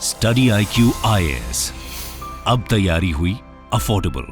Study IQ IAS, अब तैयारी हुई अफोर्डेबल।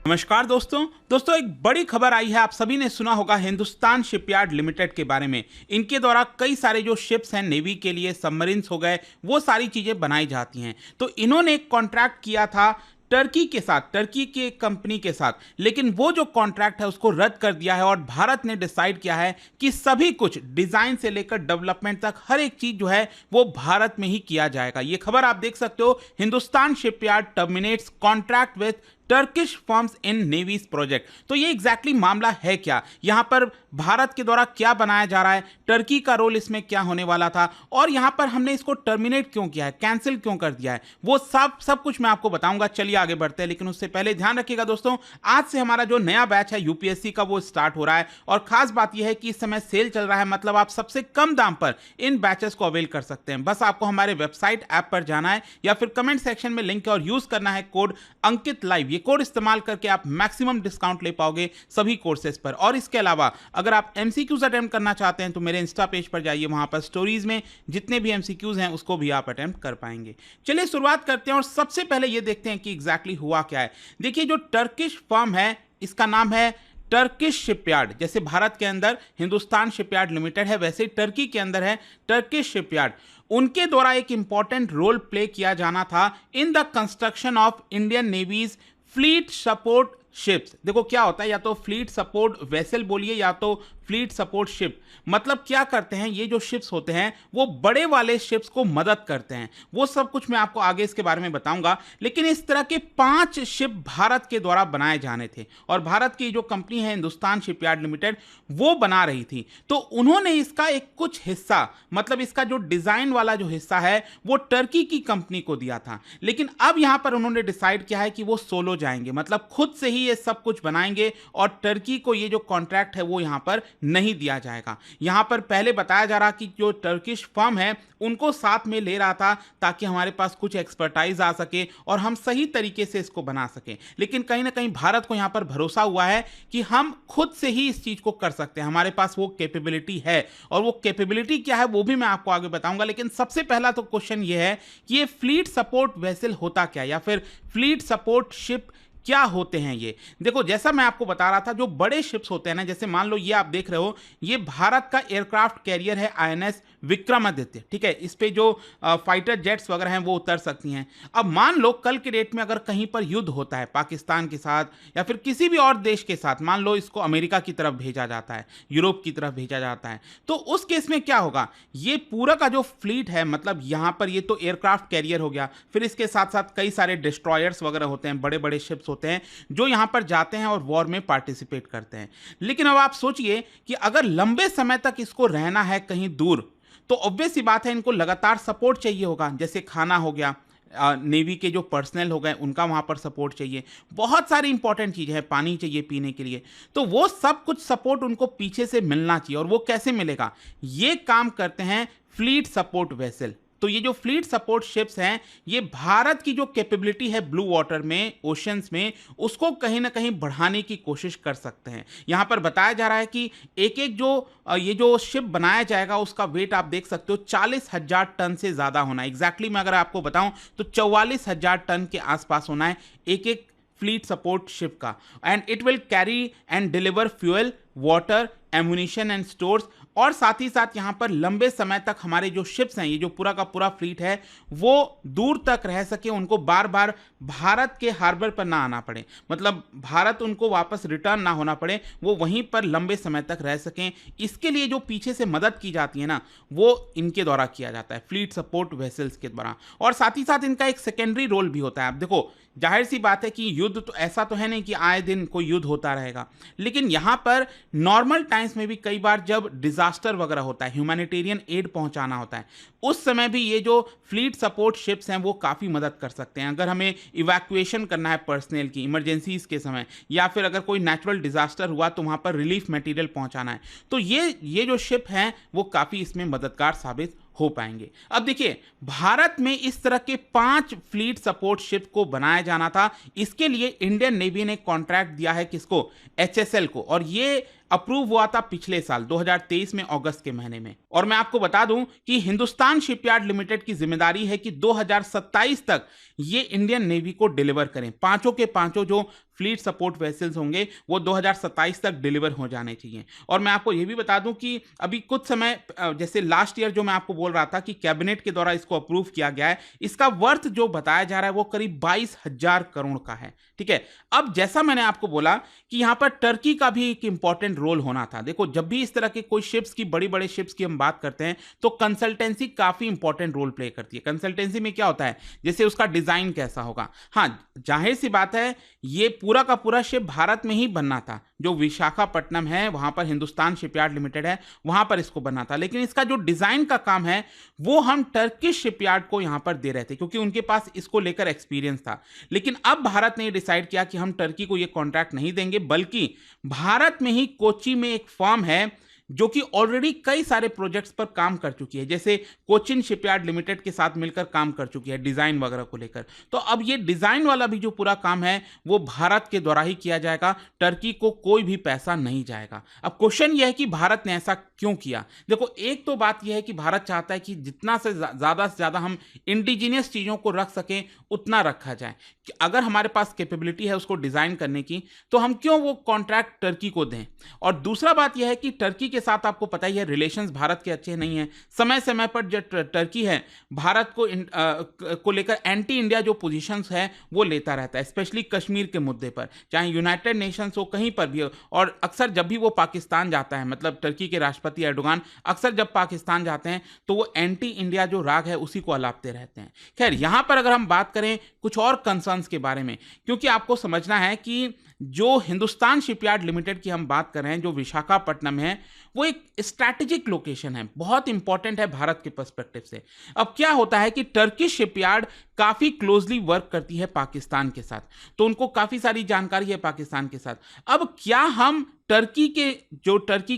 नमस्कार दोस्तों एक बड़ी खबर आई है। आप सभी ने सुना होगा हिंदुस्तान शिपयार्ड लिमिटेड के बारे में। इनके द्वारा कई सारे जो शिप्स हैं नेवी के लिए, सबमरीन्स हो गए, वो सारी चीजें बनाई जाती हैं। तो इन्होंने एक कॉन्ट्रैक्ट किया था टर्की के साथ, टर्की की एक कंपनी के साथ, लेकिन वो जो कॉन्ट्रैक्ट है उसको रद्द कर दिया है और भारत ने डिसाइड किया है कि सभी कुछ डिजाइन से लेकर डेवलपमेंट तक हर एक चीज जो है वो भारत में ही किया जाएगा। ये खबर आप देख सकते हो, Hindustan shipyard terminates contract with Turkish firms in navy's project. तो ये एग्जैक्टली मामला है क्या, यहां पर भारत के द्वारा क्या बनाया जा रहा है, टर्की का रोल इसमें क्या होने वाला था, और यहां पर हमने इसको टर्मिनेट क्यों किया है, कैंसिल क्यों कर दिया है, वो सब कुछ मैं आपको बताऊंगा। चलिए आगे बढ़ते हैं, लेकिन उससे पहले ध्यान रखिएगा दोस्तों, आज से हमारा जो नया बैच है यूपीएससी का वो स्टार्ट हो रहा है। और खास बात यह है कि इस समय सेल चल रहा है, मतलब आप सबसे कम दाम पर इन बैचेस को अवेल कर सकते हैं। बस आपको हमारे वेबसाइट ऐप पर जाना है या फिर कमेंट सेक्शन में लिंक है और यूज करना है कोड अंकित लाइव। ये कोड इस्तेमाल करके आप मैक्सिमम डिस्काउंट ले पाओगे सभी कोर्सेज पर। और इसके अलावा अगर आप एमसीक्यूज अटेम्प्ट करना चाहते हैं तो मेरे इंस्टा पेज पर जाइए, वहां पर स्टोरीज में जितने भी एमसीक्यूज हैं उसको भी आप अटेम्प्ट कर पाएंगे। चलिए शुरुआत करते हैं और सबसे पहले ये देखते हैं कि एग्जैक्टली हुआ क्या है। देखिए, जो टर्किश फर्म है इसका नाम है टर्किश शिपयार्ड। जैसे भारत के अंदर हिंदुस्तान शिपयार्ड लिमिटेड है, वैसे टर्की के अंदर है टर्किश शिपयार्ड। उनके द्वारा एक इंपॉर्टेंट रोल प्ले किया जाना था in the construction of Indian navy's fleet support ships. देखो क्या होता है, या तो फ्लीट सपोर्ट वेसल बोलिए या तो फ्लीट सपोर्ट शिप। मतलब क्या करते हैं, ये जो शिप्स होते हैं वो बड़े वाले शिप्स को मदद करते हैं। वो सब कुछ मैं आपको आगे इसके बारे में बताऊंगा। लेकिन इस तरह के 5 शिप भारत के द्वारा बनाए जाने थे और भारत की जो कंपनी है हिंदुस्तान शिपयार्ड लिमिटेड वो बना रही थी। तो उन्होंने इसका एक कुछ हिस्सा, मतलब इसका जो डिजाइन वाला जो हिस्सा है वो टर्की की कंपनी को दिया था। लेकिन अब यहां पर उन्होंने डिसाइड किया है कि वो सोलो जाएंगे, मतलब खुद से ही ये सब कुछ बनाएंगे और टर्की को ये जो कॉन्ट्रैक्ट है वो यहां पर नहीं दिया जाएगा। यहां पर पहले बताया जा रहा कि जो टर्किश फर्म है उनको साथ में ले रहा था ताकि हमारे पास कुछ एक्सपर्टाइज आ सके और हम सही तरीके से इसको बना सकें। लेकिन कहीं ना कहीं भारत को यहां पर भरोसा हुआ है कि हम खुद से ही इस चीज को कर सकते हैं, हमारे पास वो कैपेबिलिटी है। और वो कैपेबिलिटी क्या है वो भी मैं आपको आगे बताऊंगा। लेकिन सबसे पहला तो क्वेश्चन ये है कि ये फ्लीट सपोर्ट वेसल होता क्या, या फिर फ्लीट सपोर्ट शिप क्या होते हैं ये। देखो, जैसा मैं आपको बता रहा था, जो बड़े शिप्स होते हैं ना, जैसे मान लो ये आप देख रहे हो, ये भारत का एयरक्राफ्ट कैरियर है INS विक्रमादित्य। ठीक है, इस पे जो फाइटर जेट्स वगैरह हैं वो उतर सकती हैं। अब मान लो कल के डेट में अगर कहीं पर युद्ध होता है पाकिस्तान के साथ या फिर किसी भी और देश के साथ, मान लो इसको अमेरिका की तरफ भेजा जाता है, यूरोप की तरफ भेजा जाता है, तो उस केस में क्या होगा, ये पूरा का जो फ्लीट है, मतलब यहां पर ये तो एयरक्राफ्ट कैरियर हो गया, फिर इसके साथ साथ कई सारे डिस्ट्रॉयर्स वगैरह होते हैं, बड़े बड़े शिप्स होते हैं जो यहां पर जाते हैं और वॉर में पार्टिसिपेट करते हैं। लेकिन अब आप सोचिए कि अगर लंबे समय तक इसको रहना है कहीं दूर, तो ऑब्वियस सी बात है इनको लगातार सपोर्ट चाहिए होगा। जैसे खाना हो गया, नेवी के जो पर्सनल हो गए उनका वहां पर सपोर्ट चाहिए, बहुत सारी इंपॉर्टेंट चीजें हैं, पानी चाहिए पीने के लिए। तो वो सब कुछ सपोर्ट उनको पीछे से मिलना चाहिए। और वो कैसे मिलेगा, ये काम करते हैं फ्लीट सपोर्ट वेसल। तो ये जो फ्लीट सपोर्ट शिप्स हैं, ये भारत की जो कैपेबिलिटी है ब्लू वाटर में, ओशंस में, उसको कहीं ना कहीं बढ़ाने की कोशिश कर सकते हैं। यहां पर बताया जा रहा है कि एक एक जो ये जो शिप बनाया जाएगा उसका वेट आप देख सकते हो 40,000 टन से ज्यादा होना है। एग्जैक्टली मैं अगर आपको बताऊं तो 44,000 टन के आसपास होना है एक एक फ्लीट सपोर्ट शिप का। And it will carry and deliver fuel, water, ammunition and stores. और साथ ही साथ यहां पर लंबे समय तक हमारे जो शिप्स हैं, ये जो पूरा का पूरा फ्लीट है, वो दूर तक रह सके, उनको बार बार भारत के हार्बर पर ना आना पड़े, मतलब भारत उनको वापस रिटर्न ना होना पड़े, वो वहीं पर लंबे समय तक रह सकें। इसके लिए जो पीछे से मदद की जाती है ना, वो इनके द्वारा किया जाता है, फ्लीट सपोर्ट वेसल्स के द्वारा। और साथ ही साथ इनका एक सेकेंडरी रोल भी होता है। अब देखो, जाहिर सी बात है कि युद्ध तो ऐसा तो है नहीं कि आए दिन कोई युद्ध होता रहेगा, लेकिन यहां पर नॉर्मल टाइम्स में भी कई बार जब डिजास्टर वगैरह होता है, ह्यूमैनिटेरियन एड पहुंचाना होता है, उस समय भी ये जो फ्लीट सपोर्ट शिप्स हैं वो काफ़ी मदद कर सकते हैं। अगर हमें इवैक्यूएशन करना है पर्सनल की, इमरजेंसीज के समय, या फिर अगर कोई नेचुरल डिजास्टर हुआ तो वहाँ पर रिलीफ मटेरियल पहुँचाना है, तो ये जो शिप हैं वो काफ़ी इसमें मददगार साबित हो पाएंगे। अब देखिए, भारत में इस तरह के 5 फ्लीट सपोर्ट शिप को बनाया जाना था। इसके लिए इंडियन नेवी ने कॉन्ट्रैक्ट दिया है किसको, HSL को। और ये अप्रूव हुआ था पिछले साल 2023 में अगस्त के महीने में। और मैं आपको बता दूं कि हिंदुस्तान शिपयार्ड लिमिटेड की जिम्मेदारी है कि 2027 तक ये इंडियन नेवी को डिलीवर करें। पांचों के पांचों जो फ्लीट सपोर्ट वेसल्स होंगे वो 2027 तक डिलीवर हो जाने चाहिए। और मैं आपको ये भी बता दूं कि अभी कुछ समय जैसे लास्ट ईयर जो मैं आपको बोल रहा था कि कैबिनेट के द्वारा इसको अप्रूव किया गया है, इसका वर्थ जो बताया जा रहा है वो करीब 22,000 करोड़ का है। ठीक है, अब जैसा मैंने आपको बोला कि यहां पर टर्की का भी एक इंपॉर्टेंट रोल होना था। देखो, जब भी इस तरह के कोई शिप्स की बड़ी बड़े शिप्स की हम बात करते हैं तो कंसल्टेंसी काफी इंपॉर्टेंट रोल प्ले करती है। कंसल्टेंसी में क्या होता है, जैसे उसका डिजाइन कैसा होगा। हाँ, जाहिर सी बात है ये पूरा का पूरा शिप भारत में ही बनना था। जो विशाखापट्टनम है वहां पर हिंदुस्तान शिपयार्ड लिमिटेड है, वहां पर इसको बनना था। लेकिन इसका जो डिजाइन का काम है वो हम टर्किश शिपयार्ड को यहां पर दे रहे थे क्योंकि उनके पास इसको लेकर एक्सपीरियंस था। लेकिन अब भारत ने डिसाइड किया कि हम टर्की को ये कॉन्ट्रैक्ट नहीं देंगे, बल्कि भारत में ही कोच्चि में एक फर्म है जो कि ऑलरेडी कई सारे प्रोजेक्ट्स पर काम कर चुकी है, जैसे कोचिन शिपयार्ड लिमिटेड के साथ मिलकर काम कर चुकी है डिजाइन वगैरह को लेकर। तो अब ये डिजाइन वाला भी जो पूरा काम है वो भारत के द्वारा ही किया जाएगा, टर्की को कोई भी पैसा नहीं जाएगा। अब क्वेश्चन ये है कि भारत ने ऐसा क्यों किया। देखो, एक तो बात यह है कि भारत चाहता है कि जितना से ज्यादा हम इंडिजिनियस चीजों को रख सकें उतना रखा जाए। कि अगर हमारे पास कैपेबिलिटी है उसको डिजाइन करने की तो हम क्यों वो कॉन्ट्रैक्ट टर्की को दें। और दूसरा बात यह है कि टर्की के साथ आपको पता ही है रिलेशंस भारत के अच्छे नहीं है। समय समय पर जो टर्की है भारत को लेकर एंटी इंडिया जो पोजीशंस है वो लेता रहता है, स्पेशली कश्मीर के मुद्दे पर, चाहे यूनाइटेड नेशंस हो, कहीं पर भी हो। और अक्सर जब भी वो पाकिस्तान जाता है, मतलब टर्की के राष्ट्रपति एर्डोगान अक्सर जब पाकिस्तान जाते हैं तो वो एंटी इंडिया जो राग है उसी को अलापते रहते हैं। खैर, यहां पर अगर हम बात करें कुछ और कंसर्न्स के बारे में, क्योंकि आपको समझना है कि जो हिंदुस्तान शिपयार्ड लिमिटेड की हम बात कर रहे हैं जो विशाखापट्टनम है वो एक स्ट्रैटेजिक लोकेशन है, बहुत इंपॉर्टेंट है भारत के पर्सपेक्टिव से। अब क्या होता है कि टर्किश शिपयार्ड काफी क्लोजली वर्क करती है पाकिस्तान के साथ, तो उनको काफी सारी जानकारी है पाकिस्तान के साथ। अब क्या हम टर्की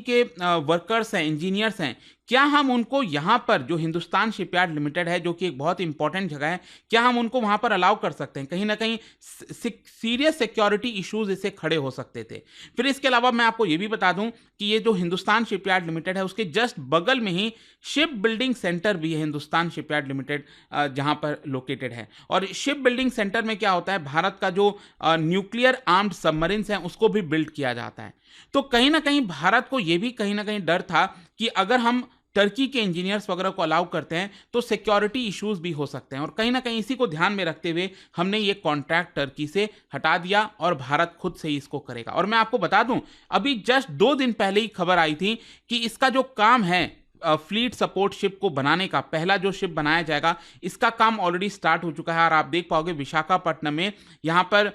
के वर्कर्स हैं, इंजीनियर्स हैं, क्या हम उनको यहां पर जो हिंदुस्तान शिपयार्ड लिमिटेड है जो कि एक बहुत इंपॉर्टेंट जगह है, क्या हम उनको वहां पर अलाउ कर सकते हैं? कहीं ना कहीं सीरियस सिक्योरिटी इश्यूज इससे खड़े हो सकते थे। फिर इसके अलावा मैं आपको यह भी बता दूं कि ये जो हिंदुस्तान शिपयार्ड लिमिटेड है उसके जस्ट बगल में ही शिप बिल्डिंग सेंटर भी है हिंदुस्तान शिपयार्ड लिमिटेड जहां पर लोकेटेड है। और शिप बिल्डिंग सेंटर में क्या होता है, भारत का जो न्यूक्लियर आर्म्ड सबमरीन्स हैं उसको भी बिल्ड किया जाता है। तो कहीं ना कहीं भारत को यह भी कहीं ना कहीं डर था कि अगर हम टर्की के इंजीनियर्स वगैरह को अलाउ करते हैं तो सिक्योरिटी इश्यूज भी हो सकते हैं। और कहीं ना कहीं इसी को ध्यान में रखते हुए हमने ये कॉन्ट्रैक्ट टर्की से हटा दिया और भारत खुद से ही इसको करेगा। और मैं आपको बता दूं, अभी जस्ट 2 दिन पहले ही खबर आई थी कि इसका जो काम है फ्लीट सपोर्ट शिप को बनाने का, पहला जो शिप बनाया जाएगा इसका काम ऑलरेडी स्टार्ट हो चुका है। और आप देख पाओगे विशाखापट्टनम में यहाँ पर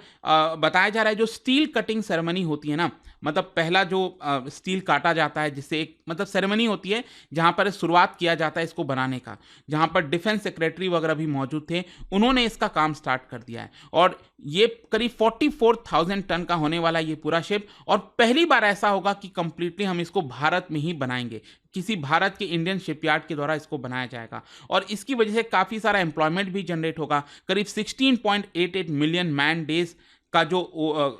बताया जा रहा है जो स्टील कटिंग सेरेमनी होती है ना, मतलब पहला जो स्टील काटा जाता है जिससे एक मतलब सेरेमनी होती है जहां पर शुरुआत किया जाता है इसको बनाने का, जहां पर डिफेंस सेक्रेटरी वगैरह भी मौजूद थे, उन्होंने इसका काम स्टार्ट कर दिया है। और ये करीब 44,000 टन का होने वाला ये पूरा शिप, और पहली बार ऐसा होगा कि कंप्लीटली हम इसको भारत में ही बनाएंगे, किसी भारत के इंडियन शिपयार्ड के द्वारा इसको बनाया जाएगा। और इसकी वजह से काफी सारा एम्प्लॉयमेंट भी जनरेट होगा। करीब 16.88 मिलियन मैन डेज का जो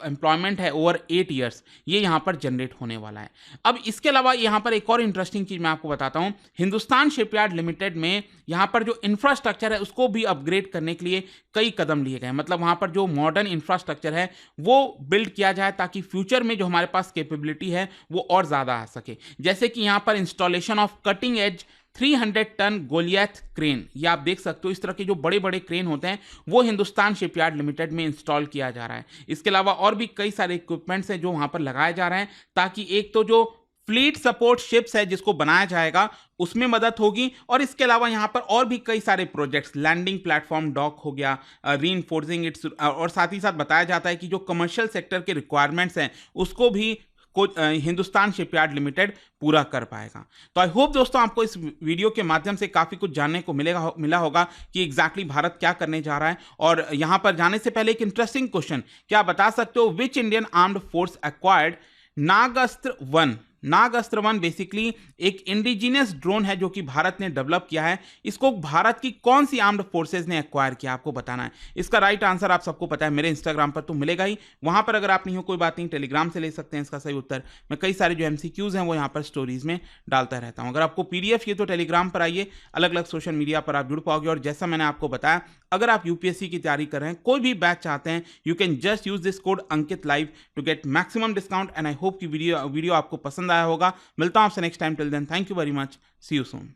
एम्प्लॉयमेंट है ओवर 8 ईयर्स ये यहाँ पर जनरेट होने वाला है। अब इसके अलावा यहाँ पर एक और इंटरेस्टिंग चीज मैं आपको बताता हूँ, हिंदुस्तान शिपयार्ड लिमिटेड में यहाँ पर जो इंफ्रास्ट्रक्चर है उसको भी अपग्रेड करने के लिए कई कदम लिए गए। मतलब वहाँ पर जो मॉडर्न इंफ्रास्ट्रक्चर है वो बिल्ड किया जाए ताकि फ्यूचर में जो हमारे पास कैपेबिलिटी है वो और ज़्यादा आ सके। जैसे कि यहाँ पर installation of cutting edge 300 ton Goliath crane, ये आप देख सकते हो, इस तरह के जो बड़े बड़े क्रेन होते हैं वो हिंदुस्तान शिपयार्ड लिमिटेड में इंस्टॉल किया जा रहा है। इसके अलावा और भी कई सारे इक्विपमेंट्स हैं जो वहां पर लगाए जा रहे हैं ताकि एक तो जो फ्लीट सपोर्ट शिप्स है जिसको बनाया जाएगा उसमें मदद होगी, और इसके अलावा यहाँ पर और भी कई सारे प्रोजेक्ट्स, लैंडिंग प्लेटफॉर्म डॉक हो गया, रीइंफोर्सिंग इट्स, और साथ ही साथ बताया जाता है कि जो कमर्शियल सेक्टर के रिक्वायरमेंट्स हैं उसको भी हिंदुस्तान शिपयार्ड लिमिटेड पूरा कर पाएगा। तो आई होप दोस्तों आपको इस वीडियो के माध्यम से काफी कुछ जानने को मिला होगा कि एग्जैक्टली भारत क्या करने जा रहा है। और यहां पर जाने से पहले एक इंटरेस्टिंग क्वेश्चन, क्या बता सकते हो which Indian armed force acquired Nagastra 1 नाग अस्त्र 1 बेसिकली एक इंडिजिनियस ड्रोन है जो कि भारत ने डेवलप किया है। इसको भारत की कौन सी आर्म्ड फोर्सेज ने एक्वायर किया, आपको बताना है। इसका राइट आंसर आप सबको पता है, मेरे इंस्टाग्राम पर तो मिलेगा ही, वहां पर अगर आप नहीं हो कोई बात नहीं, टेलीग्राम से ले सकते हैं इसका सही उत्तर। मैं कई सारे जो एमसीक्यूज हैं वो यहाँ पर स्टोरीज में डालता रहता हूँ। अगर आपको पीडीएफ चाहिए तो टेलीग्राम पर आइए, अलग अलग सोशल मीडिया पर आप जुड़ पाओगे। और जैसा मैंने आपको बताया, अगर आप यूपीएससी की तैयारी कर रहे हैं, कोई भी बैच चाहते हैं, you can just use this code Ankit live to get maximum discount. And I hope कि वीडियो आपको पसंद आया होगा। मिलता हूं आपसे next time, till then thank you very much, see you soon.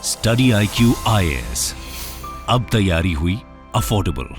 Study IQ IAS, अब तैयारी हुई अफोर्डेबल।